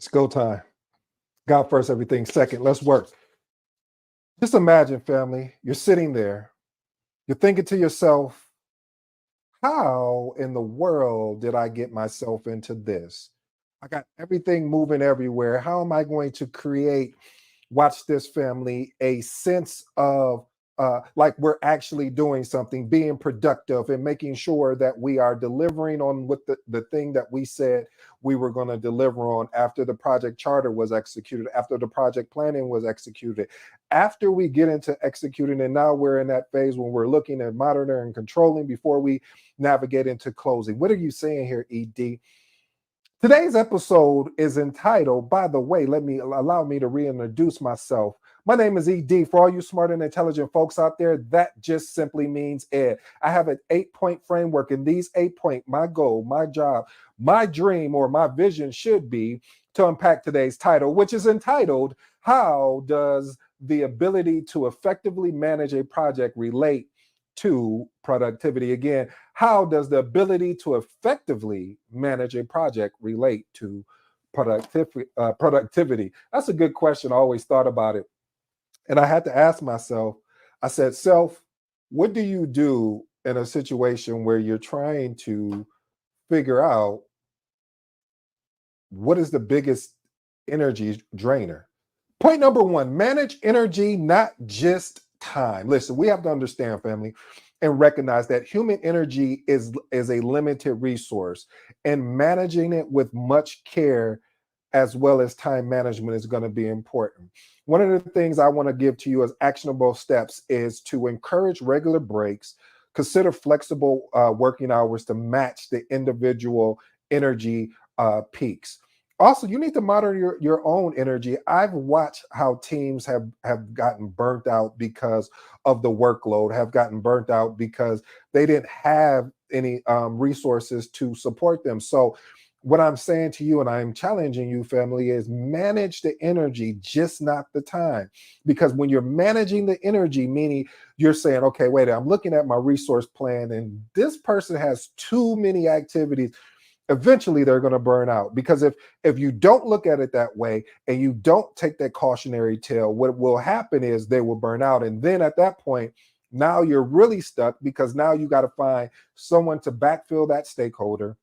It's go time. God first, everything second. Let's work. Just imagine, family, you're sitting there, you're thinking to yourself, how in the world did I get myself into this? I got everything moving everywhere. How am I going to create, watch this, family, a sense of like we're actually doing something, being productive, and making sure that we are delivering on what the thing that we said we were going to deliver on after the project charter was executed, after the project planning was executed, after we get into executing, and now we're in that phase when we're looking at monitoring and controlling before we navigate into closing. What are you saying here, ED? Today's episode is entitled, by the way, allow me to reintroduce myself. My name is ED. For all you smart and intelligent folks out there, that just simply means Ed. I have an 8-point framework, and these 8-point, my goal, my job, my dream, or my vision should be to unpack today's title, which is entitled, How Does the Ability to Effectively Manage a Project Relate to Productivity? Again, how does the ability to effectively manage a project relate to productivity? That's a good question. I always thought about it. And I had to ask myself, I said, self, what do you do in a situation where you're trying to figure out what is the biggest energy drainer? Point number one, manage energy, not just time. Listen, we have to understand, family, and recognize that human energy is a limited resource, and managing it with much care as well as time management is going to be important. One of the things I want to give to you as actionable steps is to encourage regular breaks, consider flexible working hours to match the individual energy peaks. Also, you need to monitor your own energy. I've watched how teams have gotten burnt out because of the workload, have gotten burnt out because they didn't have any resources to support them. So what I'm saying to you, and I'm challenging you, family, is manage the energy, just not the time. Because when you're managing the energy, meaning you're saying, okay, wait, I'm looking at my resource plan, and this person has too many activities, eventually they're going to burn out. Because if you don't look at it that way and you don't take that cautionary tale, what will happen is they will burn out. And then at that point, now you're really stuck, because now you got to find someone to backfill that stakeholder,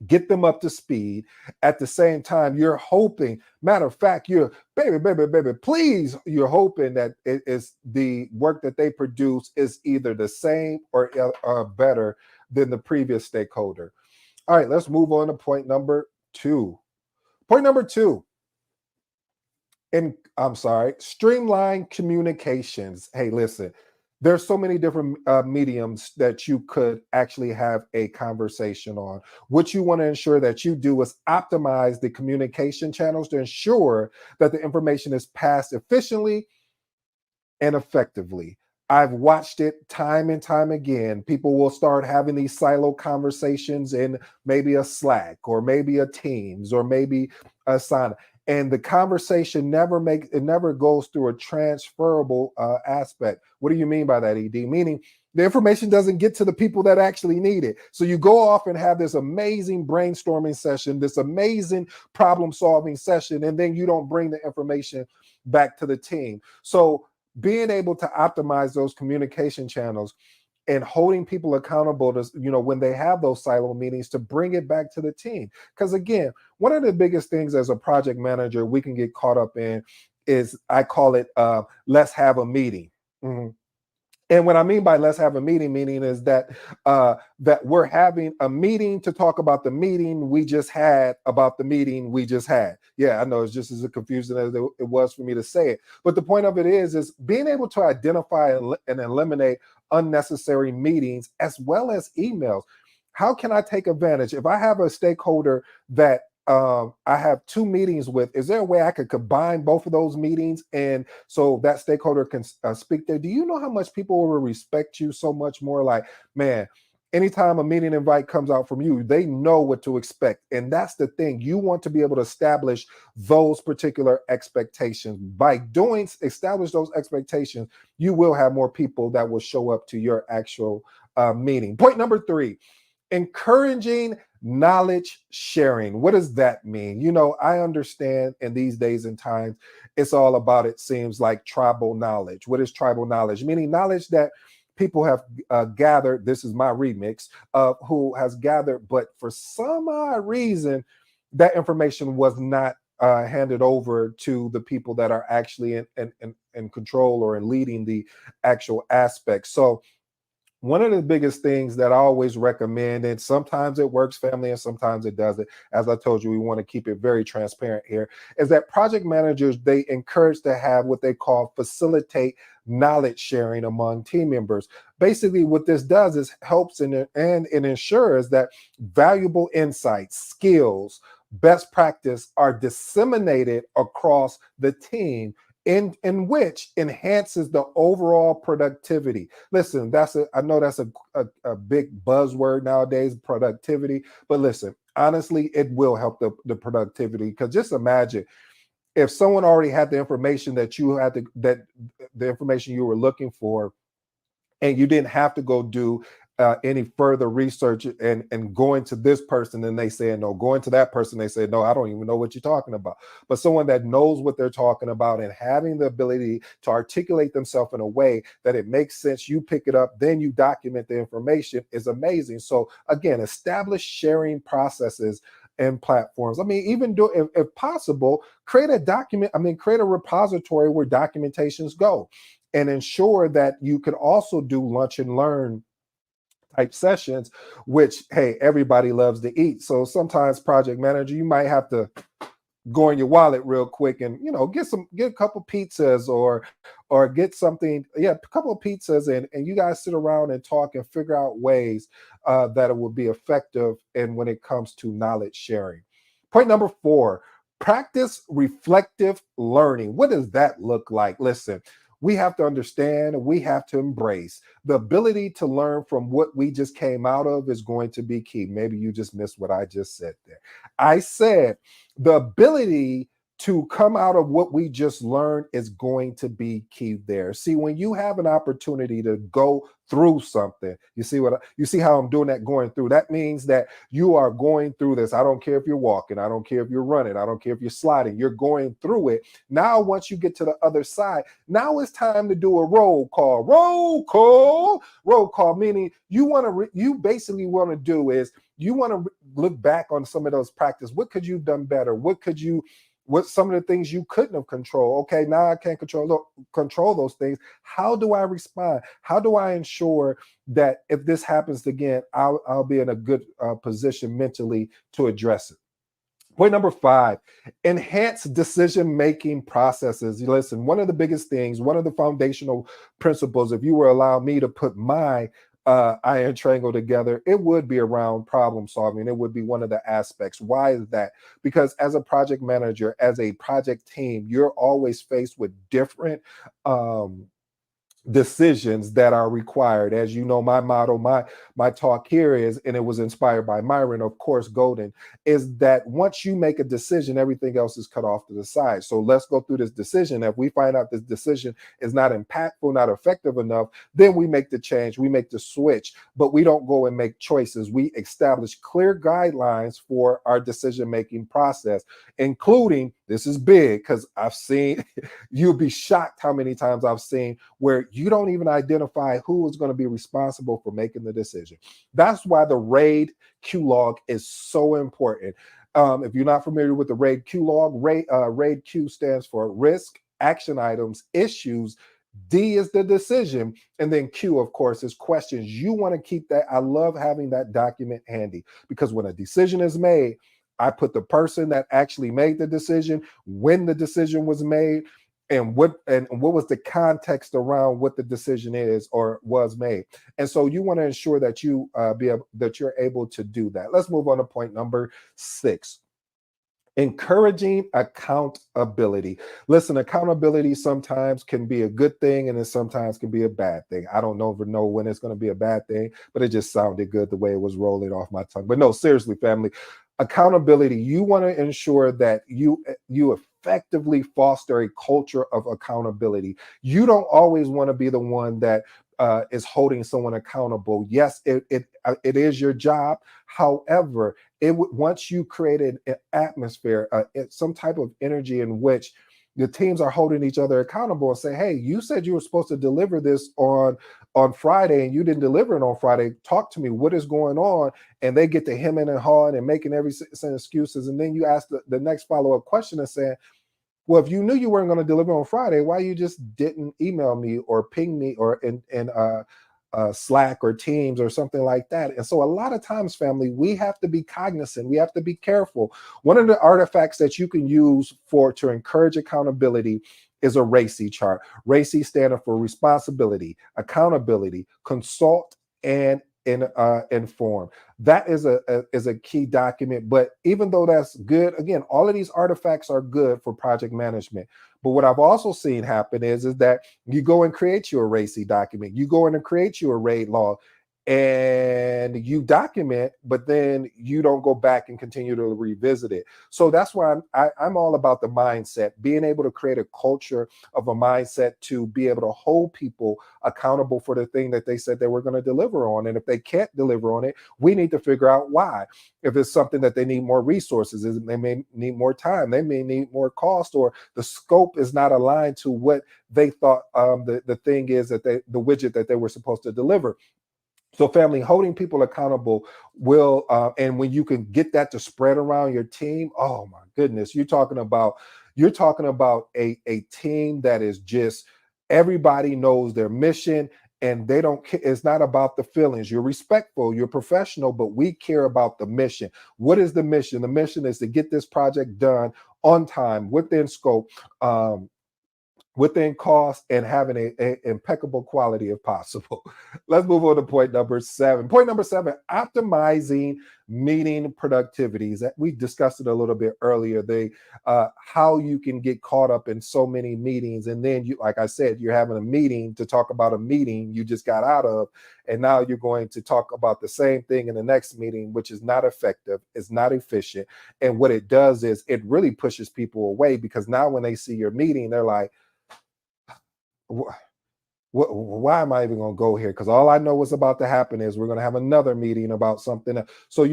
get them up to speed. At the same time, you're hoping, matter of fact, you're baby, please, you're hoping that it is the work that they produce is either the same or better than the previous stakeholder. All right, let's move on to point number two. Point number two, streamlined communications. Hey, listen, there's so many different mediums that you could actually have a conversation on. What you want to ensure that you do is optimize the communication channels to ensure that the information is passed efficiently and effectively. I've watched it time and time again. People will start having these silo conversations in maybe a Slack or maybe a Teams or maybe a Asana, and the conversation never goes through a transferable aspect. What do you mean by that, ED? Meaning the information doesn't get to the people that actually need it. So you go off and have this amazing brainstorming session, this amazing problem solving session, and then you don't bring the information back to the team. So being able to optimize those communication channels and holding people accountable to, when they have those silo meetings, to bring it back to the team. Because again, one of the biggest things as a project manager we can get caught up in is, I call it, let's have a meeting. Mhm. And what I mean by let's have a meeting, meaning is that that we're having a meeting to talk about the meeting we just had about the meeting we just had. Yeah, I know it's just as confusing as it was for me to say it. But the point of it is being able to identify and eliminate unnecessary meetings as well as emails. How can I take advantage? If I have a stakeholder that I have two meetings with, is there a way I could combine both of those meetings, and so that stakeholder can speak there? Do you know how much people will respect you so much more? Like, man, anytime a meeting invite comes out from you, they know what to expect. And that's the thing. You want to be able to establish those particular expectations. By establish those expectations, you will have more people that will show up to your actual meeting. Point number three, encouraging Knowledge sharing. What does that mean? I understand in these days and times, it's all about, it seems like, tribal knowledge. What is tribal knowledge? Meaning knowledge that people have gathered. This is my remix of who has gathered, but for some odd reason, that information was not handed over to the people that are actually in control or in leading the actual aspects. So one of the biggest things that I always recommend, and sometimes it works, family, and sometimes it doesn't. As I told you, we want to keep it very transparent here, is that project managers, they encourage to have what they call facilitate knowledge sharing among team members. Basically, what this does is helps and it ensures that valuable insights, skills, best practice are disseminated across the team in which enhances the overall productivity. Listen, I know that's a big buzzword nowadays, productivity, but listen, honestly, it will help the productivity, because just imagine if someone already had the information that the information you were looking for, and you didn't have to go do any further research and going to this person and they say no, going to that person, they say no, I don't even know what you're talking about. But someone that knows what they're talking about and having the ability to articulate themselves in a way that it makes sense, you pick it up, then you document the information, is amazing. So again, establish sharing processes and platforms. I mean, even if possible, create a repository where documentations go, and ensure that you could also do lunch and learn type sessions, which, hey, everybody loves to eat. So sometimes, project manager, you might have to go in your wallet real quick and get a couple pizzas, or get something, a couple of pizzas, and you guys sit around and talk and figure out ways that it will be effective, and when it comes to knowledge sharing. Point number 4, practice reflective learning. What does that look like? Listen, we have to understand, we have to embrace the ability to learn from what we just came out of is going to be key. Maybe you just missed what I just said there. I said the ability to come out of what we just learned is going to be key there. See, when you have an opportunity to go through something, you see how I'm doing that, going through. That means that you are going through this. I don't care if you're walking, I don't care if you're running, I don't care if you're sliding, you're going through it. Now, once you get to the other side, now it's time to do a roll call. Roll call, meaning you basically want to do is you want to look back on some of those practice. What could you have done better? What some of the things you couldn't have controlled? Okay, now I can't control those things. How do I respond? How do I ensure that if this happens again, I'll be in a good position mentally to address it? Point number 5, enhance decision-making processes. Listen, one of the biggest things, one of the foundational principles, if you were allow me to put my iron triangle together, it would be around problem solving. It would be one of the aspects. Why is that? Because as a project manager, as a project team, you're always faced with different decisions that are required. As you know, my motto, my talk here is, and it was inspired by Myron, of course, Golden, is that once you make a decision, everything else is cut off to the side. So let's go through this decision. If we find out this decision is not impactful, not effective enough, then we make the change, we make the switch, but we don't go and make choices. We establish clear guidelines for our decision-making process, including, this is big because I've seen, you'll be shocked how many times I've seen where you don't even identify who is going to be responsible for making the decision. That's why the RAID Q log is so important. If you're not familiar with the RAID Q log, RAID Q stands for risk, action items, issues. D is the decision. And then Q, of course, is questions. You want to keep that. I love having that document handy, because when a decision is made, I put the person that actually made the decision, when the decision was made, and what was the context around what the decision is or was made. And so you want to ensure that you're able to do that. Let's move on to point number 6. Encouraging accountability. Listen, accountability sometimes can be a good thing, and it sometimes can be a bad thing. I don't ever know when it's going to be a bad thing, but it just sounded good the way it was rolling off my tongue. But no, seriously, family, accountability. You want to ensure that you effectively foster a culture of accountability. You don't always want to be the one that is holding someone accountable. Yes, it is your job. However, once you created an atmosphere, some type of energy in which the teams are holding each other accountable and say, hey, you said you were supposed to deliver this on Friday and you didn't deliver it on Friday. Talk to me. What is going on? And they get to hemming and hawing and making every excuses. And then you ask the next follow-up question and saying, well, if you knew you weren't going to deliver on Friday, why you just didn't email me or ping me or in Slack or Teams or something like that? And so a lot of times, family, we have to be cognizant. We have to be careful. One of the artifacts that you can use to encourage accountability is a RACI chart. RACI standing for responsibility, accountability, consult, and inform. That is a key document. But even though that's good, again, all of these artifacts are good for project management. But what I've also seen happen is that you go and create your RACI document, you go in and create your RAID log, and you document, but then you don't go back and continue to revisit it. So that's why I'm all about the mindset, being able to create a culture of a mindset to be able to hold people accountable for the thing that they said they were going to deliver on. And if they can't deliver on it, we need to figure out why. If it's something that they need more resources, they may need more time, they may need more cost, or the scope is not aligned to what they thought the thing is that the widget that they were supposed to deliver. So family, holding people accountable will, and when you can get that to spread around your team, oh my goodness, you're talking about a team that is just, everybody knows their mission and they don't care. It's not about the feelings. You're respectful, you're professional, but we care about the mission. What is the mission? The mission is to get this project done on time, within scope, within cost, and having a impeccable quality if possible. Let's move on to point number 7. Point number 7, optimizing meeting productivities. We discussed it a little bit earlier. How you can get caught up in so many meetings, and then you, like I said, you're having a meeting to talk about a meeting you just got out of, and now you're going to talk about the same thing in the next meeting, which is not effective, it's not efficient, and what it does is it really pushes people away, because now when they see your meeting, they're like, why am I even going to go here? Because all I know what's about to happen is we're going to have another meeting about something. So,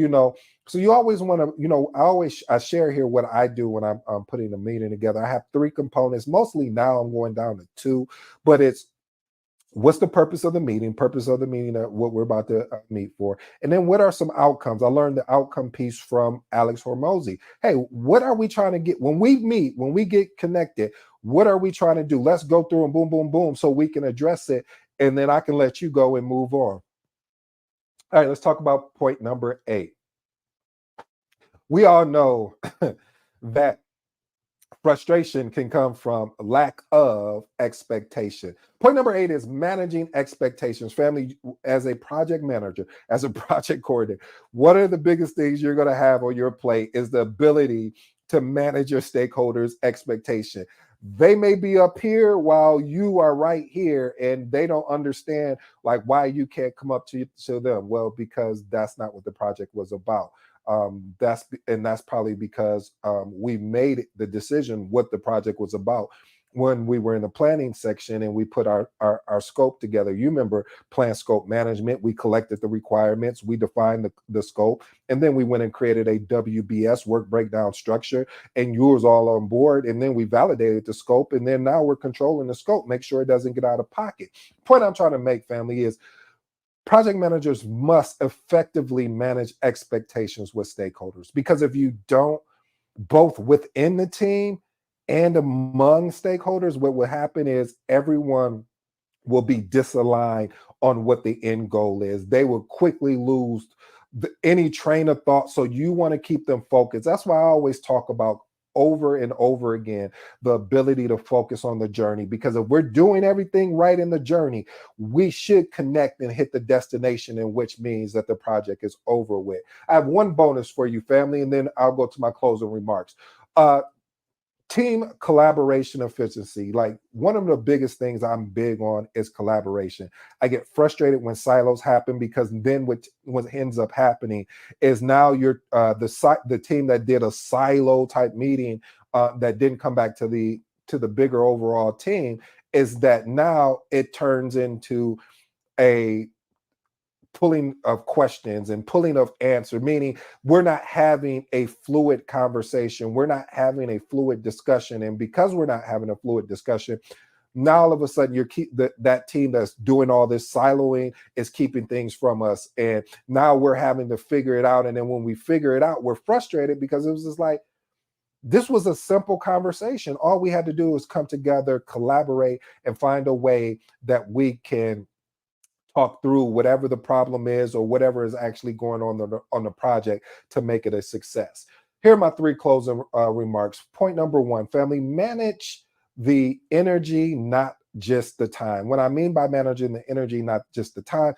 so you always want to, I share here what I do when I'm putting a meeting together. I have 3 components. Mostly now I'm going down to 2, but it's, what's the purpose of the meeting? What we're about to meet for. And then what are some outcomes? I learned the outcome piece from Alex Hormozy. Hey, what are we trying to get when we meet, when we get connected? What are we trying to do? Let's go through and boom, boom, boom, so we can address it. And then I can let you go and move on. All right, let's talk about point number 8. We all know that frustration can come from lack of expectation. Point number 8 is managing expectations. Family, as a project manager, as a project coordinator, one of the biggest things you're going to have on your plate is the ability to manage your stakeholders' expectation. They may be up here while you are right here, and they don't understand like why you can't come up to them. Well, because that's not what the project was about. That's probably because we made the decision what the project was about when we were in the planning section and we put our scope together. You remember plan scope management. We collected the requirements, we defined the scope, and then we went and created a WBS, work breakdown structure, and you was all on board, and then we validated the scope, and then now we're controlling the scope, make sure it doesn't get out of pocket. Point I'm trying to make, family, is project managers must effectively manage expectations with stakeholders, because if you don't, both within the team and among stakeholders, what will happen is everyone will be disaligned on what the end goal is. They will quickly lose any train of thought. So you want to keep them focused. That's why I always talk about over and over again the ability to focus on the journey, because if we're doing everything right in the journey, we should connect and hit the destination, in which means that the project is over with. I have one bonus for you, family, and then I'll go to my closing remarks. Team collaboration efficiency. Like, one of the biggest things I'm big on is collaboration. I get frustrated when silos happen, because then what ends up happening is now you're the team that did a silo type meeting that didn't come back to the bigger overall team, is that now it turns into a pulling of questions and pulling of answer, meaning we're not having a fluid conversation, we're not having a fluid discussion. And because we're not having a fluid discussion, now all of a sudden that team that's doing all this siloing is keeping things from us, and now we're having to figure it out. And then when we figure it out, we're frustrated because it was just like, this was a simple conversation. All we had to do was come together, collaborate, and find a way that we can talk through whatever the problem is or whatever is actually going on the project to make it a success. Here are my three closing remarks. Point number one, family, manage the energy, not just the time. What I mean by managing the energy, not just the time,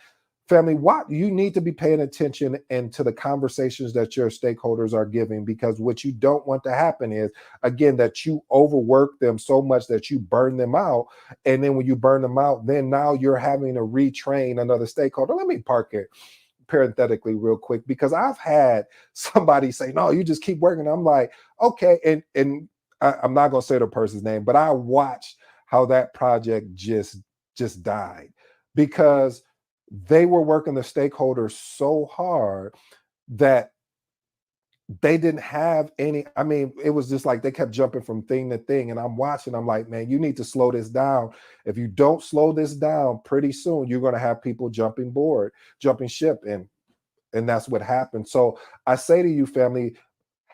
family, what you need to be paying attention into the conversations that your stakeholders are giving, because what you don't want to happen is, again, that you overwork them so much that you burn them out. And then when you burn them out, then now you're having to retrain another stakeholder. Let me park it parenthetically real quick, because I've had somebody say, no, you just keep working. I'm like, okay. And I'm not going to say the person's name, but I watched how that project just died because they were working the stakeholders so hard that they didn't have any. I mean, it was just like they kept jumping from thing to thing. And I'm watching, I'm like, man, you need to slow this down. If you don't slow this down, pretty soon you're going to have people jumping ship. And that's what happened. So I say to you, family,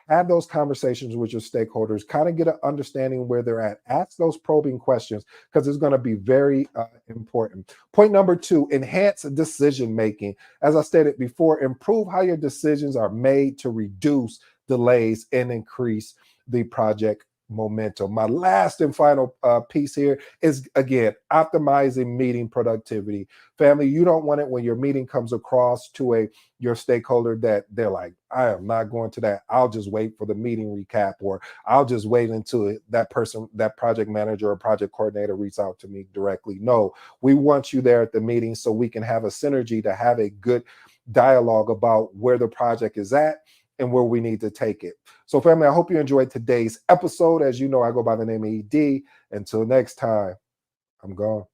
have those conversations with your stakeholders, kind of get an understanding where they're at. Ask those probing questions because it's going to be very important. Point number two, enhance decision making. As I stated before, improve how your decisions are made to reduce delays and increase the project momentum. My last and final piece here is, again, optimizing meeting productivity. Family, you don't want it when your meeting comes across to your stakeholder that they're like, I am not going to that. I'll just wait for the meeting recap, or I'll just wait until that person, that project manager or project coordinator, reaches out to me directly. No, we want you there at the meeting so we can have a synergy to have a good dialogue about where the project is at and where we need to take it. So family, I hope you enjoyed today's episode. As you know, I go by the name of ED. Until next time, I'm gone.